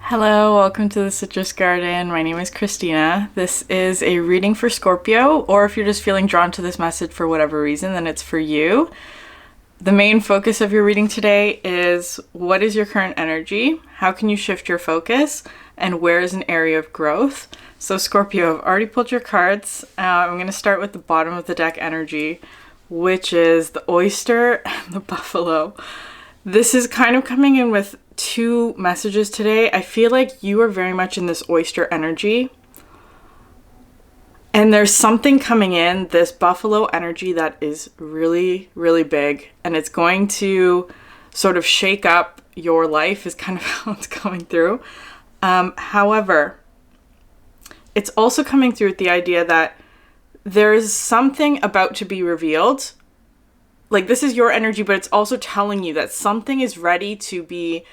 Hello, welcome to the Citrus Garden. My name is Christina. This is a reading for Scorpio, or if you're just feeling drawn to this message for whatever reason, then it's for you. The main focus of your reading today is what is your current energy? How can you shift your focus? And where is an area of growth? So Scorpio, I've already pulled your cards. I'm going to start with the bottom of the deck energy, which is the oyster and the buffalo. This is kind of coming in with two messages today. I feel like you are very much in this oyster energy. And there's something coming in, this buffalo energy that is really, really big. And it's going to sort of shake up your life is kind of how it's coming through. However, it's also coming through with the idea that there's something about to be revealed. Like, this is your energy, but it's also telling you that something is ready to be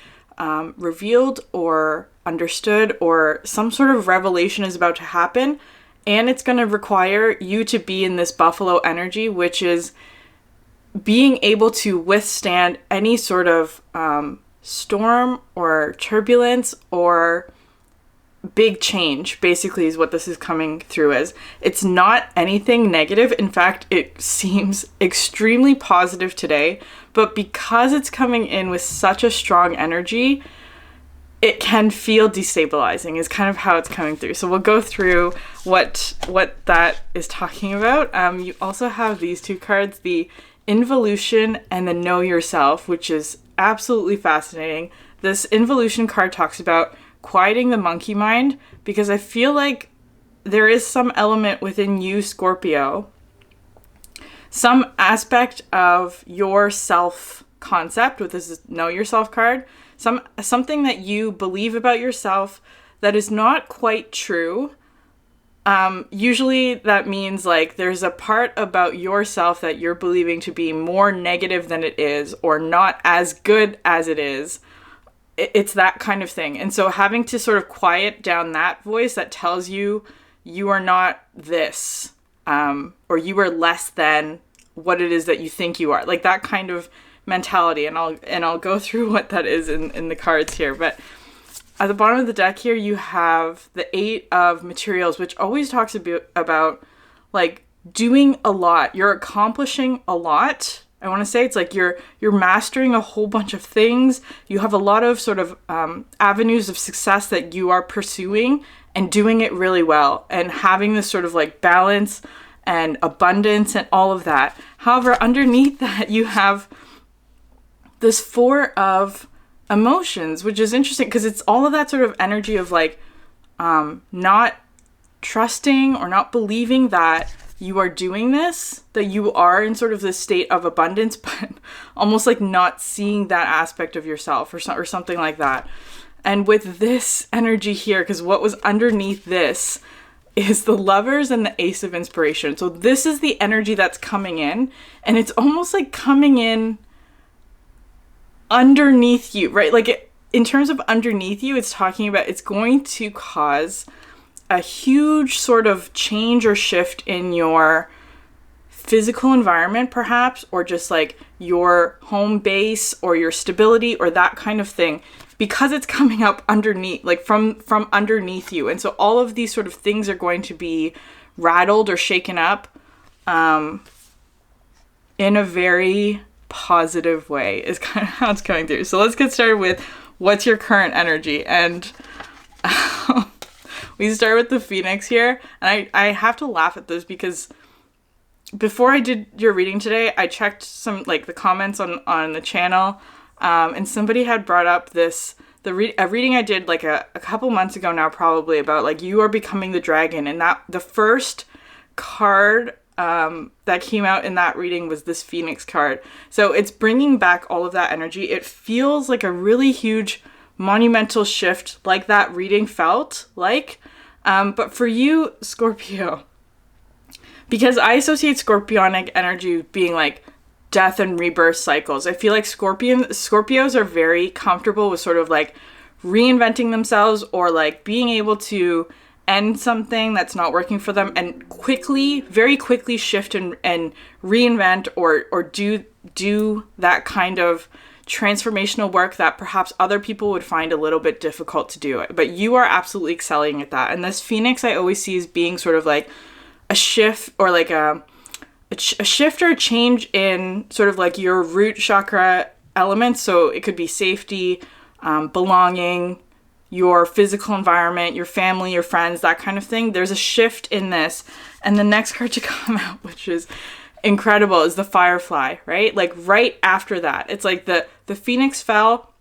revealed or understood, or some sort of revelation is about to happen. And it's going to require you to be in this buffalo energy, which is being able to withstand any sort of storm or turbulence or big change, basically, is what this is coming through as. It's not anything negative. In fact, it seems extremely positive today, but because it's coming in with such a strong energy, it can feel destabilizing is kind of how it's coming through. So we'll go through what that is talking about. You also have these two cards, the involution and the know yourself, which is absolutely fascinating. This involution card talks about quieting the monkey mind, because I feel like there is some element within you, Scorpio, some aspect of your self-concept with this know yourself card, something that you believe about yourself that is not quite true. Usually that means like there's a part about yourself that you're believing to be more negative than it is, or not as good as it is. It's that kind of thing. And so having to sort of quiet down that voice that tells you you are not this, or you are less than what it is that you think you are, like that kind of mentality. And I'll go through what that is in the cards here. But at the bottom of the deck here, you have the 8 of materials, which always talks about like doing a lot. You're accomplishing a lot. I want to say it's like you're mastering a whole bunch of things. You have a lot of sort of avenues of success that you are pursuing and doing it really well, and having this sort of like balance and abundance and all of that. However, underneath that, you have this 4 of emotions, which is interesting because it's all of that sort of energy of like not trusting or not believing that you are doing this, that you are in sort of this state of abundance, but almost like not seeing that aspect of yourself or something like that. And with this energy here, because what was underneath this is the Lovers and the Ace of Inspiration. So this is the energy that's coming in, and it's almost like coming in underneath you, right? Like in terms of underneath you, it's talking about it's going to cause a huge sort of change or shift in your physical environment, perhaps, or just like your home base or your stability or that kind of thing, because it's coming up underneath, like from underneath you. And so all of these sort of things are going to be rattled or shaken up in a very positive way is kind of how it's coming through. So let's get started with what's your current energy. And we start with the Phoenix here, and I have to laugh at this because before I did your reading today, I checked some like the comments on the channel, and somebody had brought up a reading I did like a couple months ago now, probably, about like you are becoming the dragon, and that the first card that came out in that reading was this Phoenix card. So it's bringing back all of that energy. It feels like a really huge monumental shift, like that reading felt like. But for you, Scorpio, because I associate Scorpionic energy being like death and rebirth cycles. I feel like Scorpios are very comfortable with sort of like reinventing themselves, or like being able to end something that's not working for them and very quickly shift and reinvent or do that kind of transformational work that perhaps other people would find a little bit difficult to do. But you are absolutely excelling at that. And this Phoenix I always see as being sort of like a shift, or like a shift or a change in sort of like your root chakra elements. So it could be safety, belonging, your physical environment, your family, your friends, that kind of thing. There's a shift in this. And the next card to come out, which is incredible, is the Firefly, right? Like right after that, it's like the Phoenix fell,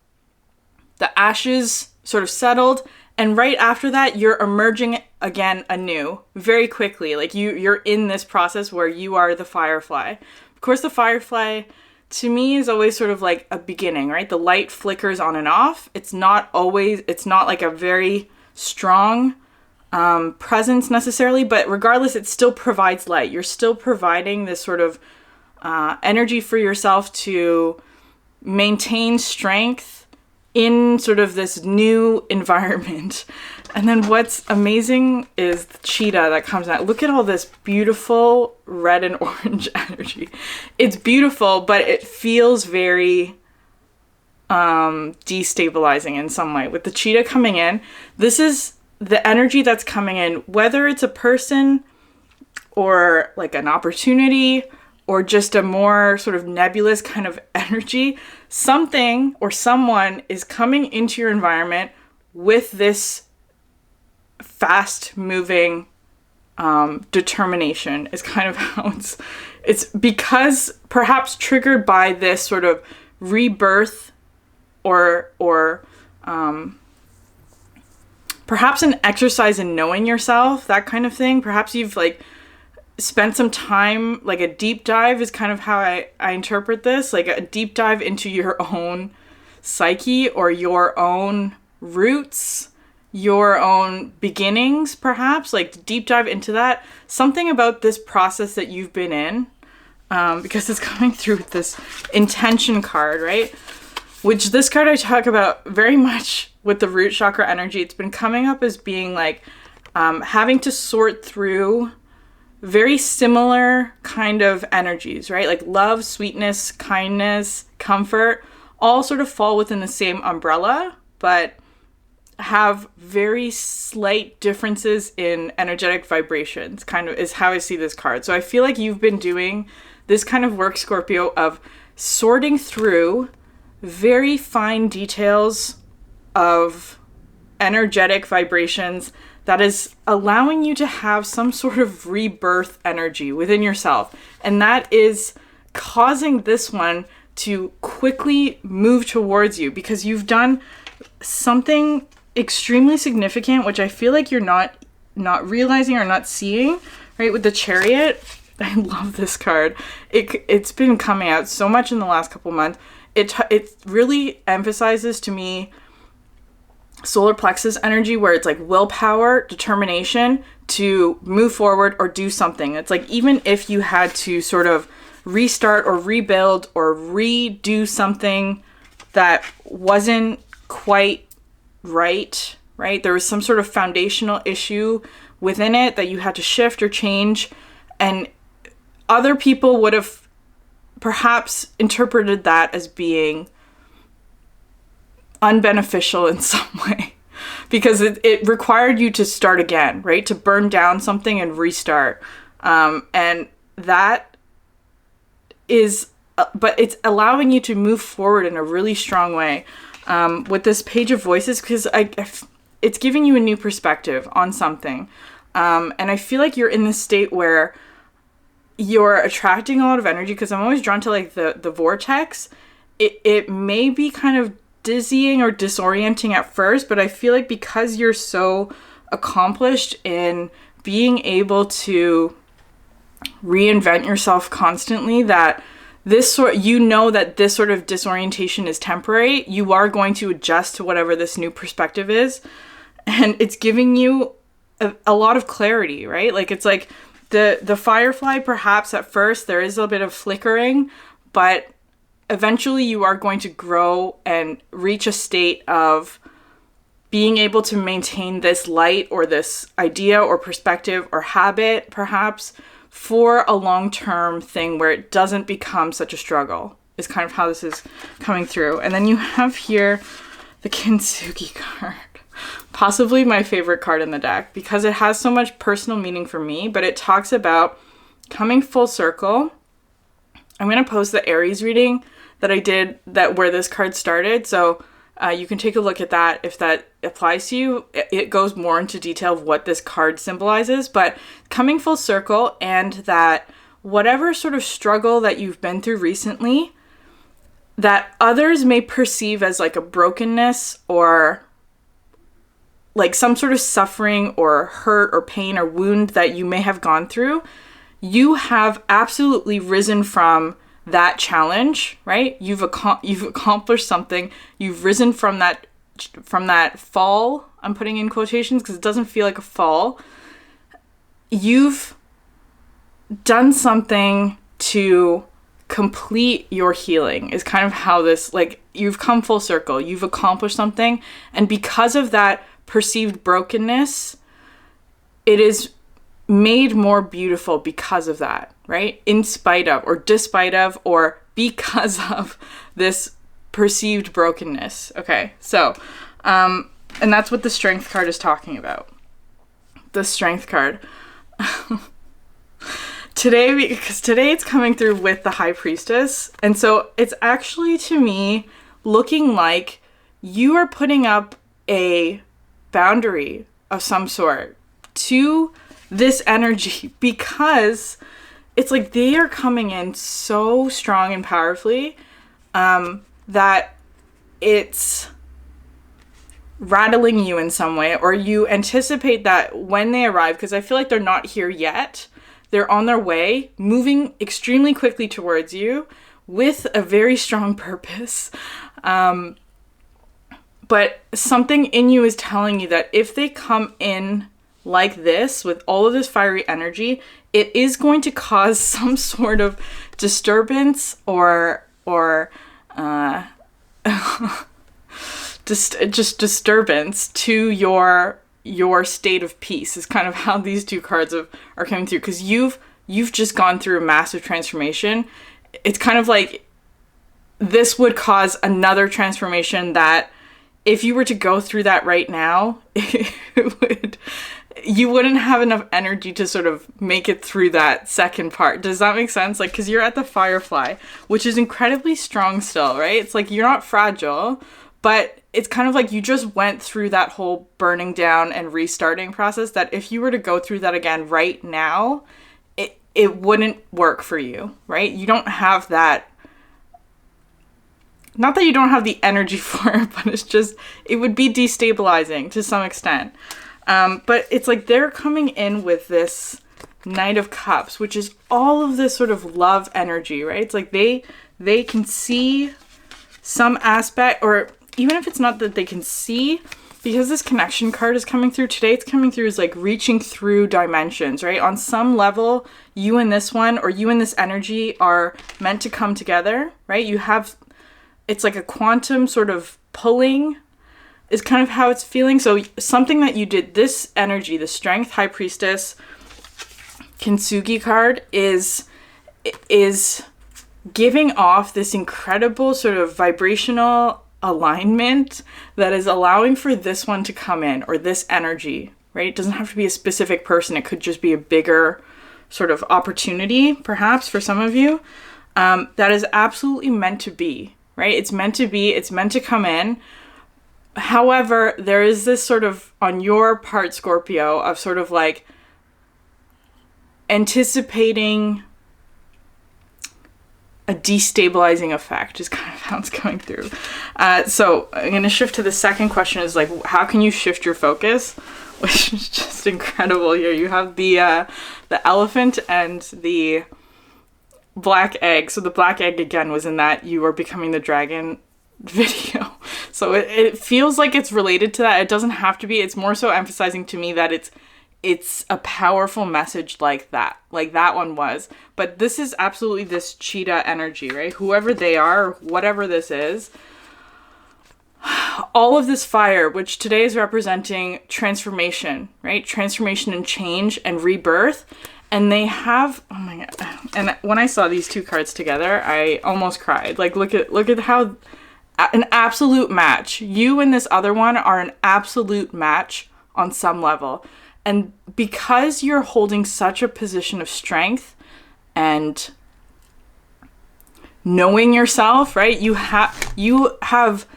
the ashes sort of settled, and right after that, you're emerging again anew very quickly. Like you're in this process where you are the Firefly. Of course, the Firefly to me is always sort of like a beginning, right? The light flickers on and off. It's not like a very strong presence necessarily, but regardless, it still provides light. You're still providing this sort of energy for yourself to maintain strength in sort of this new environment. And then what's amazing is the cheetah that comes out. Look at all this beautiful red and orange energy. It's beautiful, but it feels very destabilizing in some way. With the cheetah coming in, this is the energy that's coming in, whether it's a person or like an opportunity or just a more sort of nebulous kind of energy. Something or someone is coming into your environment with this fast moving determination is kind of how it's because perhaps triggered by this sort of rebirth or perhaps an exercise in knowing yourself, that kind of thing. Perhaps you've like spent some time, like a deep dive is kind of how I interpret this, like a deep dive into your own psyche or your own roots, your own beginnings, perhaps, like deep dive into that. Something about this process that you've been in, because it's coming through with this intention card, right? Which this card I talk about very much with the root chakra energy. It's been coming up as being like having to sort through very similar kind of energies, right? Like love, sweetness, kindness, comfort, all sort of fall within the same umbrella, but have very slight differences in energetic vibrations, kind of is how I see this card. So I feel like you've been doing this kind of work, Scorpio, of sorting through very fine details of energetic vibrations that is allowing you to have some sort of rebirth energy within yourself. And that is causing this one to quickly move towards you because you've done something extremely significant, which I feel like you're not realizing or not seeing, right? With the Chariot. I love this card. It's been coming out so much in the last couple months. It really emphasizes to me solar plexus energy, where it's like willpower, determination to move forward or do something. It's like even if you had to sort of restart or rebuild or redo something that wasn't quite right? There was some sort of foundational issue within it that you had to shift or change, and other people would have perhaps interpreted that as being unbeneficial in some way because it required you to start again, right? To burn down something and restart. And that is, but it's allowing you to move forward in a really strong way with this Page of Voices, because it's giving you a new perspective on something. And I feel like you're in this state where you're attracting a lot of energy, because I'm always drawn to like the vortex. It may be kind of dizzying or disorienting at first, but I feel like because you're so accomplished in being able to reinvent yourself constantly, that this sort of disorientation is temporary. You are going to adjust to whatever this new perspective is, and it's giving you a lot of clarity, right? Like it's like the Firefly, perhaps at first there is a bit of flickering, but eventually you are going to grow and reach a state of being able to maintain this light or this idea or perspective or habit, perhaps, for a long-term thing where it doesn't become such a struggle, is kind of how this is coming through. And then you have here the Kintsugi card. Possibly my favorite card in the deck because it has so much personal meaning for me, but it talks about coming full circle. I'm going to post the Aries reading that I did where this card started. So you can take a look at that if that applies to you. It goes more into detail of what this card symbolizes, but coming full circle, and that whatever sort of struggle that you've been through recently that others may perceive as like a brokenness or like some sort of suffering or hurt or pain or wound that you may have gone through, you have absolutely risen from that challenge, right? You've accomplished something. You've risen from that fall. I'm putting in quotations because it doesn't feel like a fall. You've done something to complete your healing is kind of how this, like, you've come full circle. You've accomplished something. And because of that perceived brokenness, it is made more beautiful because of that, right? In spite of, or despite of, or because of this perceived brokenness. Okay, so, and that's what the Strength card is talking about. The Strength card. Because today it's coming through with the High Priestess. And so it's actually, to me, looking like you are putting up a boundary of some sort to this energy, because it's like they are coming in so strong and powerfully that it's rattling you in some way, or you anticipate that when they arrive, because I feel like they're not here yet. They're on their way, moving extremely quickly towards you with a very strong purpose. But something in you is telling you that if they come in like this, with all of this fiery energy, it is going to cause some sort of disturbance or just disturbance to your state of peace, is kind of how these two cards are coming through. Because you've just gone through a massive transformation. It's kind of like this would cause another transformation that if you were to go through that right now, you wouldn't have enough energy to sort of make it through that second part. Does that make sense? Like, because you're at the Firefly, which is incredibly strong still, right? It's like you're not fragile, but it's kind of like you just went through that whole burning down and restarting process that if you were to go through that again right now, it wouldn't work for you, right? You don't have that. Not that you don't have the energy for it, but it's just, it would be destabilizing to some extent. But it's like they're coming in with this Knight of Cups, which is all of this sort of love energy, right? It's like they can see some aspect, or even if it's not that they can see, because this connection card is coming through today, it's coming through as like reaching through dimensions, right? On some level, you and this one, or you and this energy are meant to come together, right? You have, it's like a quantum sort of pulling is kind of how it's feeling. So something that you did, this energy, the Strength, High Priestess, Kintsugi card is giving off this incredible sort of vibrational alignment that is allowing for this one to come in, or this energy, right? It doesn't have to be a specific person. It could just be a bigger sort of opportunity, perhaps, for some of you, that is absolutely meant to be, right? It's meant to be, it's meant to come in. However, there is this sort of, on your part, Scorpio, of sort of like anticipating a destabilizing effect is kind of how it's going through. So I'm going to shift to the second question, is like, how can you shift your focus? Which is just incredible here. You have the elephant and the black egg. So the black egg, again, was in that you are becoming the dragon video. So it feels like it's related to that. It doesn't have to be. It's more so emphasizing to me that it's a powerful message like that one was. But this is absolutely this cheetah energy, right? Whoever they are, whatever this is, all of this fire, which today is representing transformation, right? Transformation and change and rebirth. And they have, oh my God. And when I saw these two cards together, I almost cried. Like, look at how, an absolute match. You and this other one are an absolute match on some level. And because you're holding such a position of strength and knowing yourself, right? You have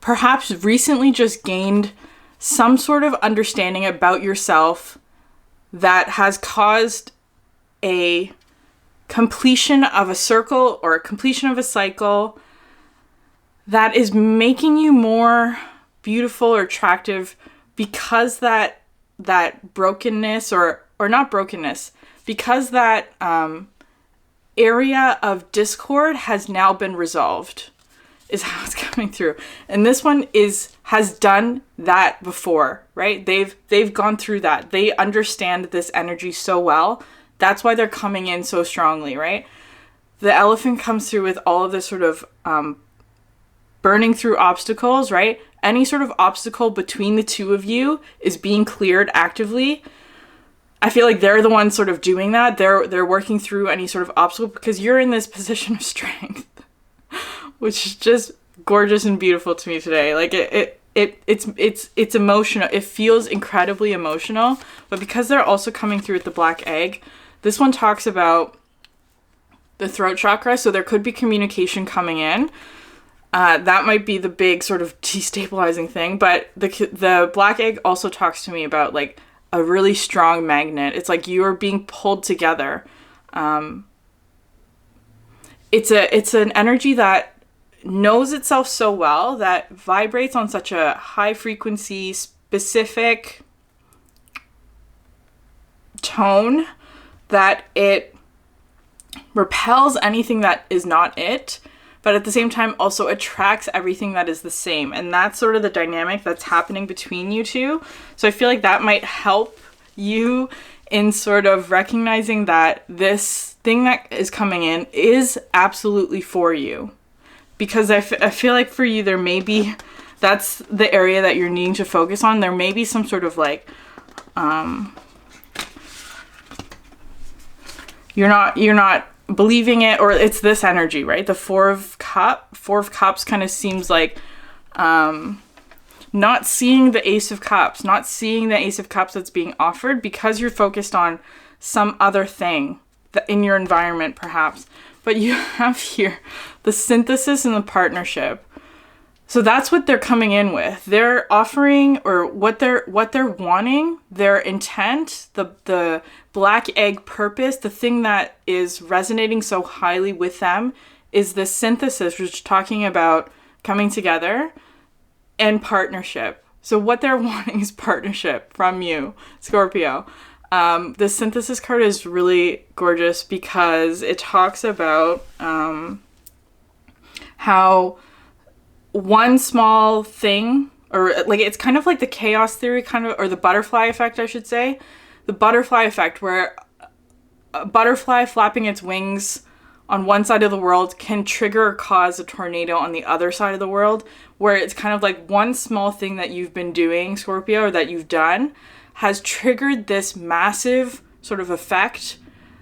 perhaps recently just gained some sort of understanding about yourself that has caused a completion of a circle or a completion of a cycle that is making you more beautiful or attractive, because that brokenness or not brokenness, because that area of discord has now been resolved, is how it's coming through. And this one has done that before, right? They've gone through that. They understand this energy so well. That's why they're coming in so strongly, right? The elephant comes through with all of this sort of burning through obstacles, right? Any sort of obstacle between the two of you is being cleared actively. I feel like they're the ones sort of doing that. They're working through any sort of obstacle because you're in this position of strength, which is just gorgeous and beautiful to me today. Like it's emotional. It feels incredibly emotional, but because they're also coming through with the black egg, this one talks about the throat chakra. So there could be communication coming in. That might be the big sort of destabilizing thing, but the black egg also talks to me about like a really strong magnet. It's like you are being pulled together. It's an energy that knows itself so well, that vibrates on such a high frequency, specific tone that it repels anything that is not it, but at the same time also attracts everything that is the same. And that's sort of the dynamic that's happening between you two. So I feel like that might help you in sort of recognizing that this thing that is coming in is absolutely for you. Because I feel like for you, there may be, that's the area that you're needing to focus on. There may be some sort of like, you're not believing it, or it's this energy, right? The Four of Cups kind of seems like not seeing the Ace of Cups that's being offered because you're focused on some other thing that in your environment perhaps. But you have here the synthesis and the partnership. So that's what they're coming in with. They're offering, or what they're wanting, their intent, the black egg purpose, the thing that is resonating so highly with them is the synthesis, which is talking about coming together and partnership. So what they're wanting is partnership from you, Scorpio. The synthesis card is really gorgeous because it talks about how one small thing, or like it's kind of like the chaos theory kind of, or the butterfly effect, I should say. The butterfly effect, where a butterfly flapping its wings on one side of the world can trigger or cause a tornado on the other side of the world, where it's kind of like one small thing that you've been doing, Scorpio, or that you've done, has triggered this massive sort of effect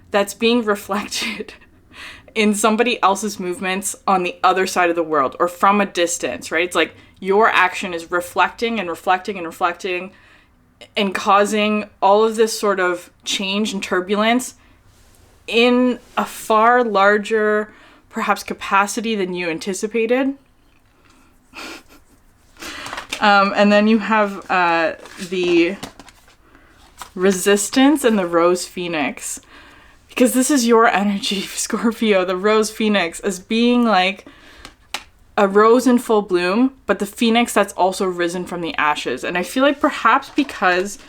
that's being reflected in somebody else's movements on the other side of the world, or from a distance, right? It's like your action is reflecting and reflecting and reflecting and causing all of this sort of change and turbulence in a far larger, perhaps, capacity than you anticipated. And then you have the Resistance and the Rose Phoenix. Because this is your energy, Scorpio, the Rose Phoenix, as being like a rose in full bloom, but the phoenix that's also risen from the ashes. And I feel like perhaps because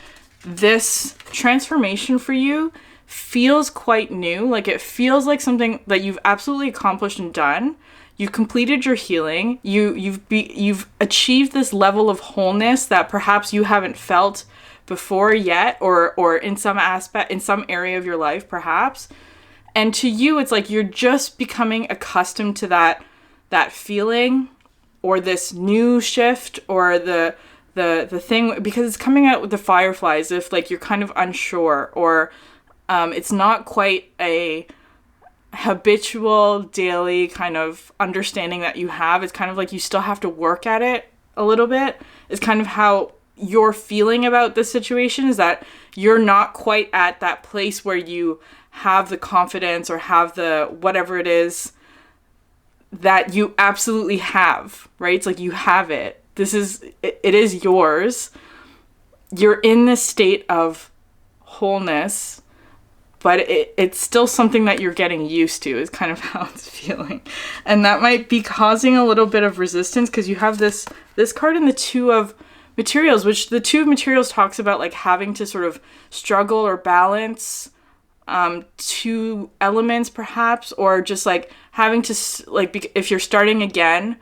this transformation for you feels quite new, like it feels like something that you've absolutely accomplished and done. You completed your healing. You've achieved this level of wholeness that perhaps you haven't felt before yet, or in some aspect, in some area of your life perhaps. And to you, it's like you're just becoming accustomed to that feeling, or this new shift, or the thing, because it's coming out with the fireflies, if like you're kind of unsure, or It's not quite a habitual daily kind of understanding that you have. It's kind of like you still have to work at it a little bit. It's kind of how you're feeling about this situation, is that you're not quite at that place where you have the confidence or have the whatever it is that you absolutely have, right? It's like you have it. It is yours. You're in this state of wholeness, but it's still something that you're getting used to, is kind of how it's feeling. And that might be causing a little bit of resistance, because you have this card in the Two of Materials, which the Two of Materials talks about like having to sort of struggle or balance two elements perhaps, or just like having to, like, if you're starting again,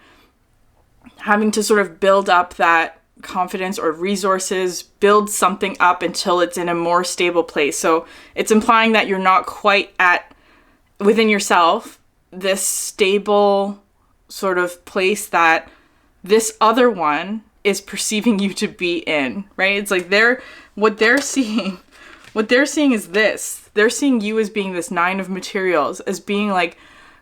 having to sort of build up that confidence or resources, build something up until it's in a more stable place. So it's implying that you're not quite at, within yourself, this stable sort of place that this other one is perceiving you to be in, right? It's like what they're seeing is this. They're seeing you as being this Nine of Materials, as being like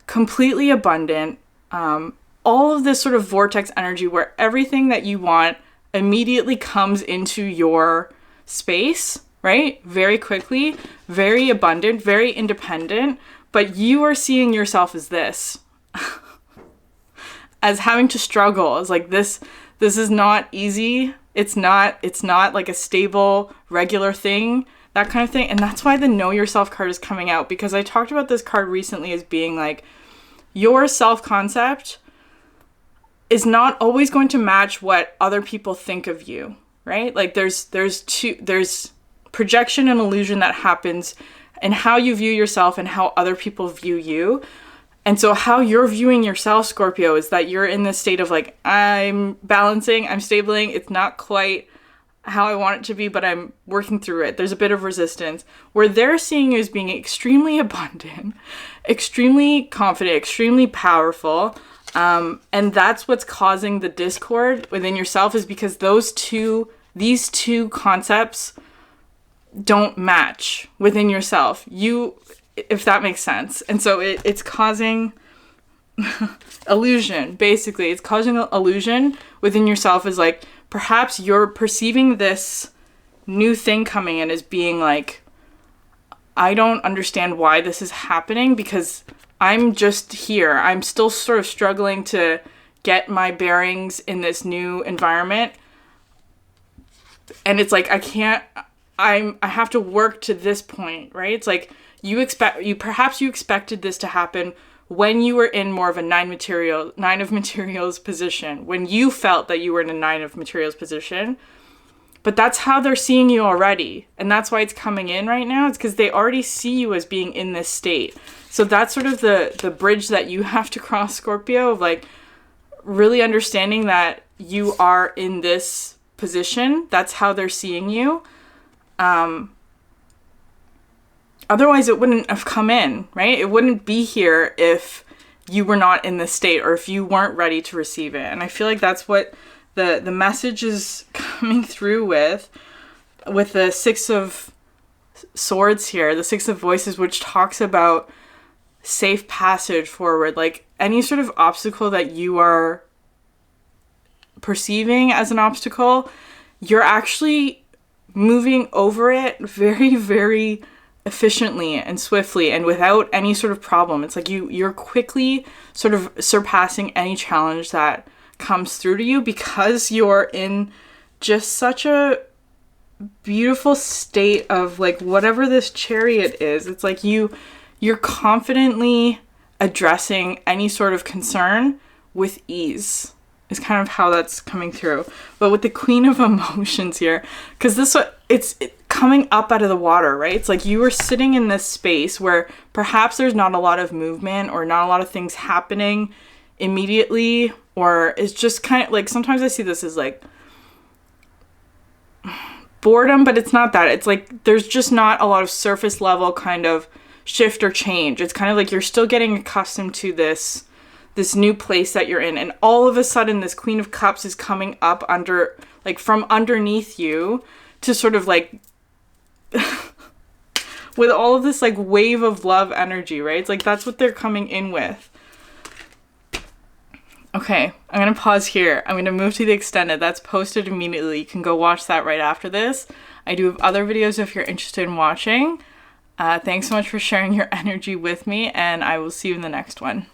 completely abundant, all of this sort of vortex energy where everything that you want immediately comes into your space, right? Very quickly, very abundant, very independent, but you are seeing yourself as this, as having to struggle, as like this is not easy. It's not like a stable, regular thing, that kind of thing. And that's why the Know Yourself card is coming out, because I talked about this card recently as being like, your self-concept is not always going to match what other people think of you, right? Like there's projection and illusion that happens in how you view yourself and how other people view you. And so how you're viewing yourself, Scorpio, is that you're in this state of like, I'm balancing, I'm stabling, it's not quite how I want it to be, but I'm working through it. There's a bit of resistance. Where they're seeing you as being extremely abundant, extremely confident, extremely powerful. And that's what's causing the discord within yourself, is because these two concepts don't match within yourself. If that makes sense. And so it's causing illusion, basically. It's causing illusion within yourself, is like, perhaps you're perceiving this new thing coming in as being like, I don't understand why this is happening, because I'm just here. I'm still sort of struggling to get my bearings in this new environment. And it's like, I have to work to this point, right? It's like, perhaps you expected this to happen when you were in more of a Nine of Materials position, when you felt that you were in a Nine of Materials position. But that's how they're seeing you already. And that's why it's coming in right now. It's because they already see you as being in this state. So that's sort of the bridge that you have to cross, Scorpio, of like really understanding that you are in this position. That's how they're seeing you. Otherwise, it wouldn't have come in, right? It wouldn't be here if you were not in this state, or if you weren't ready to receive it. And I feel like that's what the message is coming through with the Six of Swords here, the Six of Voices, which talks about safe passage forward. Like any sort of obstacle that you are perceiving as an obstacle, you're actually moving over it very, very efficiently and swiftly and without any sort of problem. It's like you're quickly sort of surpassing any challenge that comes through to you, because you're in just such a beautiful state of like whatever this Chariot is. It's like you're confidently addressing any sort of concern with ease, is kind of how that's coming through. But with the Queen of Emotions here, because it's coming up out of the water, right? It's like you were sitting in this space where perhaps there's not a lot of movement or not a lot of things happening immediately, or it's just kind of like, sometimes I see this as like boredom, but it's not that. It's like there's just not a lot of surface level kind of shift or change. It's kind of like you're still getting accustomed to this new place that you're in, and all of a sudden this Queen of Cups is coming up from underneath you to sort of like with all of this like wave of love energy, right? It's like that's what they're coming in with. Okay, I'm going to pause here. I'm going to move to the extended. That's posted immediately. You can go watch that right after this. I do have other videos if you're interested in watching. Thanks so much for sharing your energy with me, and I will see you in the next one.